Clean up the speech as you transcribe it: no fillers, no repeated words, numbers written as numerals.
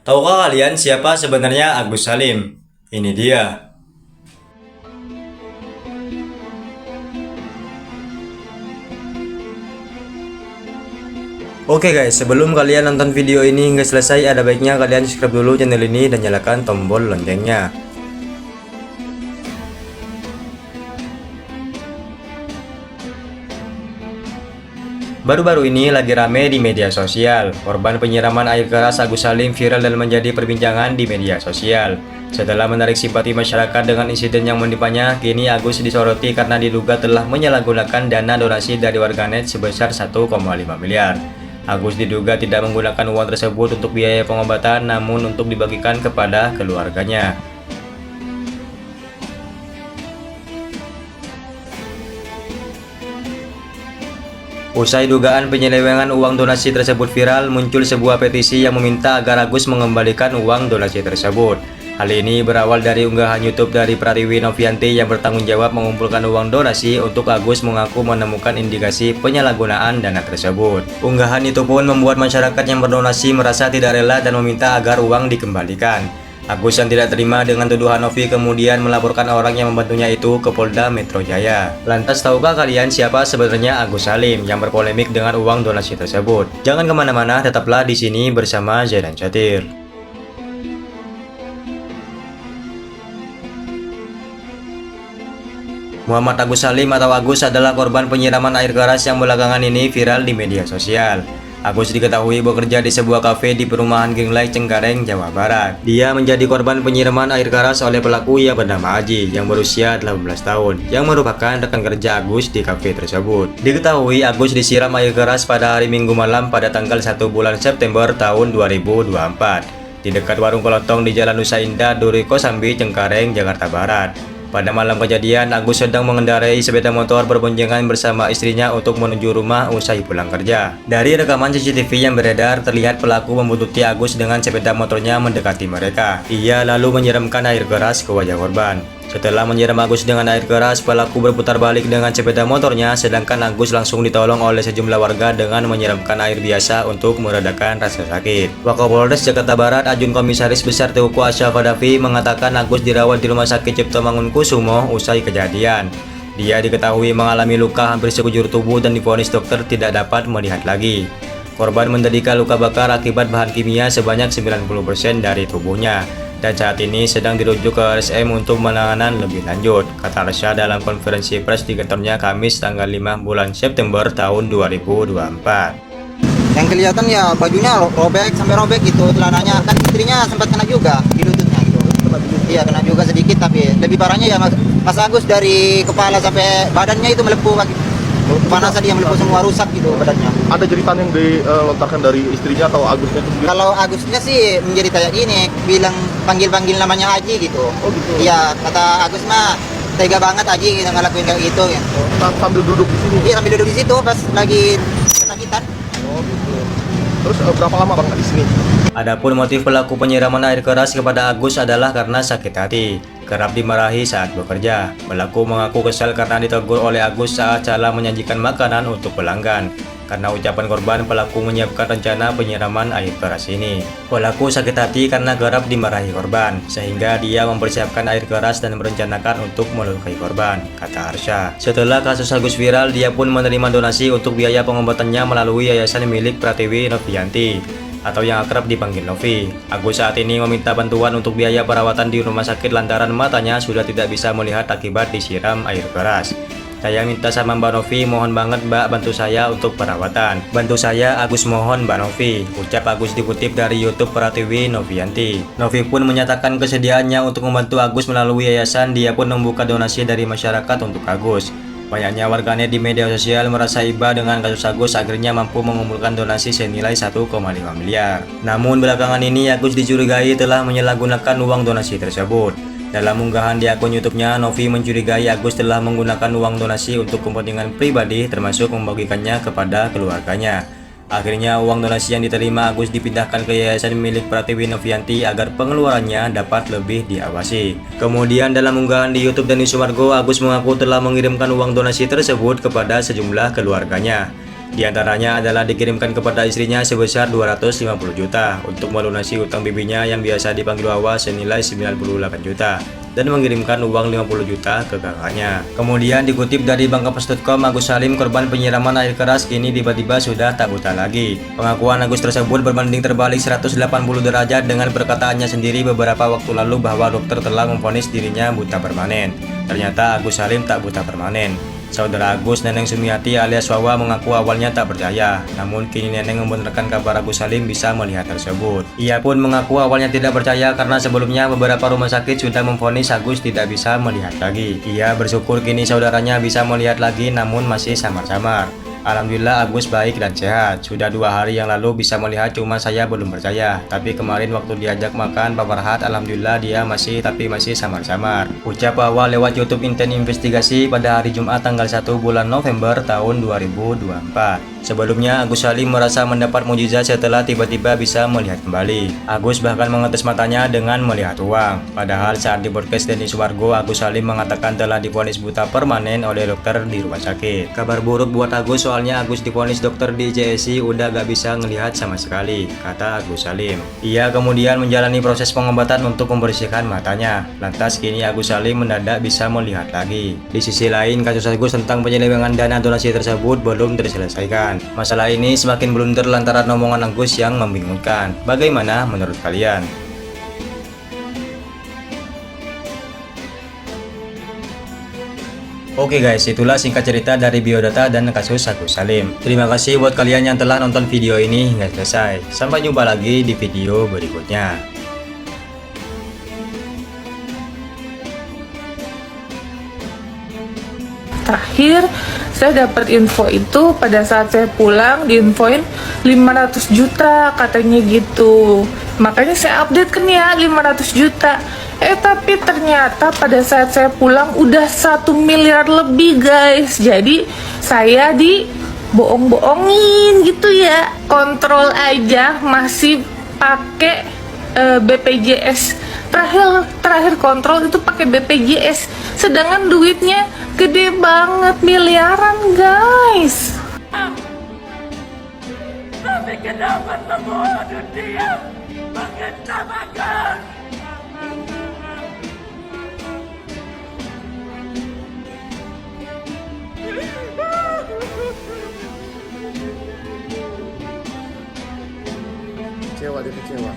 Tahukah kalian siapa sebenarnya Agus Salim? Ini dia. Oke guys, sebelum kalian nonton video ini hingga selesai, ada baiknya kalian subscribe dulu channel ini dan nyalakan tombol loncengnya. Baru-baru ini lagi rame di media sosial. Korban penyiraman air keras Agus Salim viral dan menjadi perbincangan di media sosial. Setelah menarik simpati masyarakat dengan insiden yang menimpanya, kini Agus disoroti karena diduga telah menyalahgunakan dana donasi dari warganet sebesar 1,5 miliar. Agus diduga tidak menggunakan uang tersebut untuk biaya pengobatan, namun untuk dibagikan kepada keluarganya. Usai dugaan penyelewengan uang donasi tersebut viral, muncul sebuah petisi yang meminta agar Agus mengembalikan uang donasi tersebut. Hal ini berawal dari unggahan YouTube dari Pratiwi Novianti yang bertanggung jawab mengumpulkan uang donasi untuk Agus mengaku menemukan indikasi penyalahgunaan dana tersebut. Unggahan itu pun membuat masyarakat yang berdonasi merasa tidak rela dan meminta agar uang dikembalikan. Agus yang tidak terima dengan tuduhan Novi kemudian melaporkan orang yang membantunya itu ke Polda Metro Jaya. Lantas tahukah kalian siapa sebenarnya Agus Salim yang berpolemik dengan uang donasi tersebut? Jangan kemana-mana, tetaplah di sini bersama Zaidan Catir. Muhammad Agus Salim atau Agus adalah korban penyiraman air keras yang belakangan ini viral di media sosial. Agus diketahui bekerja di sebuah kafe di perumahan Gringlai, Cengkareng, Jawa Barat. Dia menjadi korban penyiraman air keras oleh pelaku yang bernama Aji yang berusia 18 tahun, yang merupakan rekan kerja Agus di kafe tersebut. Diketahui Agus disiram air keras pada hari Minggu malam pada tanggal 1 bulan September tahun 2024 di dekat warung kelontong di Jalan Nusa Indah, Duri Kosambi, Cengkareng, Jakarta Barat. Pada malam kejadian, Agus sedang mengendarai sepeda motor berboncengan bersama istrinya untuk menuju rumah usai pulang kerja. Dari rekaman CCTV yang beredar, terlihat pelaku membuntuti Agus dengan sepeda motornya mendekati mereka. Ia lalu menyiramkan air keras ke wajah korban. Setelah menyiram Agus dengan air keras, pelaku berputar balik dengan sepeda motornya, sedangkan Agus langsung ditolong oleh sejumlah warga dengan menyiramkan air biasa untuk meredakan rasa sakit. Wakapolres Jakarta Barat, Ajun Komisaris Besar Teuku Ashraf Hadafi mengatakan Agus dirawat di Rumah Sakit Cipto Mangunkusumo usai kejadian. Dia diketahui mengalami luka hampir sekujur tubuh dan divonis dokter tidak dapat melihat lagi. Korban menderita luka bakar akibat bahan kimia sebanyak 90% dari tubuhnya, dan saat ini sedang dirujuk ke RSM untuk penanganan lebih lanjut, kata Arsya dalam konferensi pers di kantornya Kamis tanggal 5 bulan September tahun 2024. Yang kelihatan ya bajunya robek sampai robek gitu, celananya kan istrinya sempat kena juga di lututnya gitu. Iya kena juga sedikit, tapi lebih parahnya ya Mas Agus dari kepala sampai badannya itu melepuh kaki. Panas dia melepuh semua, rusak gitu badannya. Ada jeritan yang dilontarkan dari istrinya atau Agusnya itu sendiri? Kalau Agusnya sih menjadi kayak gini, bilang panggil namanya Aji gitu. Oh gitu. Iya, kata Agus mah tega banget Aji gitu ngelakuin kayak gitu. Sambil duduk di sini? Iya sambil duduk di situ pas lagi kesakitan. Oh gitu. Terus berapa lama bang di sini? Adapun motif pelaku penyiraman air keras kepada Agus adalah karena sakit hati, kerap dimarahi saat bekerja. Pelaku mengaku kesal karena ditegur oleh Agus saat salah menyajikan makanan untuk pelanggan. Karena ucapan korban, pelaku menyiapkan rencana penyiraman air keras ini. Pelaku sakit hati karena kerap dimarahi korban, sehingga dia mempersiapkan air keras dan merencanakan untuk melukai korban, kata Arsya. Setelah kasus Agus viral, dia pun menerima donasi untuk biaya pengobatannya melalui yayasan milik Pratiwi Novianti, atau yang akrab dipanggil Novi. Agus saat ini meminta bantuan untuk biaya perawatan di rumah sakit lantaran matanya sudah tidak bisa melihat akibat disiram air keras. Saya minta sama Mbak Novi, mohon banget Mbak bantu saya untuk perawatan. Bantu saya Agus, mohon Mbak Novi, ucap Agus dikutip dari YouTube Pratiwi Novianti. Novi pun menyatakan kesediaannya untuk membantu Agus melalui yayasan. Dia pun membuka donasi dari masyarakat untuk Agus. Banyaknya warganet di media sosial merasa iba dengan kasus Agus, akhirnya mampu mengumpulkan donasi senilai 1,5 miliar. Namun belakangan ini Agus dicurigai telah menyalahgunakan uang donasi tersebut. Dalam unggahan di akun YouTube-nya, Novi mencurigai Agus telah menggunakan uang donasi untuk kepentingan pribadi, termasuk membagikannya kepada keluarganya. Akhirnya uang donasi yang diterima Agus dipindahkan ke yayasan milik Pratiwi Novianti agar pengeluarannya dapat lebih diawasi. Kemudian dalam unggahan di YouTube Denny Sumargo, Agus mengaku telah mengirimkan uang donasi tersebut kepada sejumlah keluarganya. Di antaranya adalah dikirimkan kepada istrinya sebesar 250 juta untuk melunasi utang bibinya yang biasa dipanggil Wawa senilai 98 juta dan mengirimkan uang 50 juta ke kakaknya. Kemudian dikutip dari bangkapas.com, Agus Salim, korban penyiraman air keras, kini tiba-tiba sudah tak buta lagi. Pengakuan Agus tersebut berbanding terbalik 180 derajat dengan perkataannya sendiri beberapa waktu lalu bahwa dokter telah memvonis dirinya buta permanen. Ternyata Agus Salim tak buta permanen. Saudara Agus, Neneng Sumiati alias Wawa, mengaku awalnya tak percaya, namun kini Neneng membenarkan kabar Agus Salim bisa melihat tersebut. Ia pun mengaku awalnya tidak percaya karena sebelumnya beberapa rumah sakit sudah memvonis Agus tidak bisa melihat lagi. Ia bersyukur kini saudaranya bisa melihat lagi namun masih samar-samar. Alhamdulillah Agus baik dan sehat. Sudah 2 hari yang lalu bisa melihat, cuma saya belum percaya. Tapi kemarin waktu diajak makan Pak Farhat, alhamdulillah dia masih samar-samar. Ucap Wawa lewat YouTube Inten Investigasi pada hari Jumat tanggal 1 bulan November tahun 2024. Sebelumnya Agus Salim merasa mendapat mukjizat setelah tiba-tiba bisa melihat kembali. Agus bahkan mengetes matanya dengan melihat uang. Padahal saat di podcast Denny Suwargo, Agus Salim mengatakan telah divonis buta permanen oleh dokter di rumah sakit. Kabar buruk buat Agus, soalnya Agus divonis dokter di JSI udah gak bisa ngelihat sama sekali, kata Agus Salim. Ia kemudian menjalani proses pengobatan untuk membersihkan matanya. Lantas kini Agus Salim mendadak bisa melihat lagi. Di sisi lain, kasus Agus tentang penyelewengan dana donasi tersebut belum terselesaikan. Masalah ini semakin blunder lantaran omongan Agus yang membingungkan. Bagaimana menurut kalian? Oke guys, itulah singkat cerita dari biodata dan kasus Agus Salim. Terima kasih buat kalian yang telah nonton video ini hingga selesai. Sampai jumpa lagi di video berikutnya. Terakhir saya dapat info itu pada saat saya pulang, diinfoin 500 juta katanya gitu. Makanya saya update kan ya 500 juta. Tapi ternyata pada saat saya pulang udah 1 miliar lebih guys. Jadi saya dibohong-bohongin gitu ya. Kontrol aja masih pakai BPJS. Terakhir kontrol itu pakai BPJS. Sedangkan duitnya gede banget, miliaran guys. Tapi kenapa semua dunia mengetawakan? Kecewa, dia kecewa.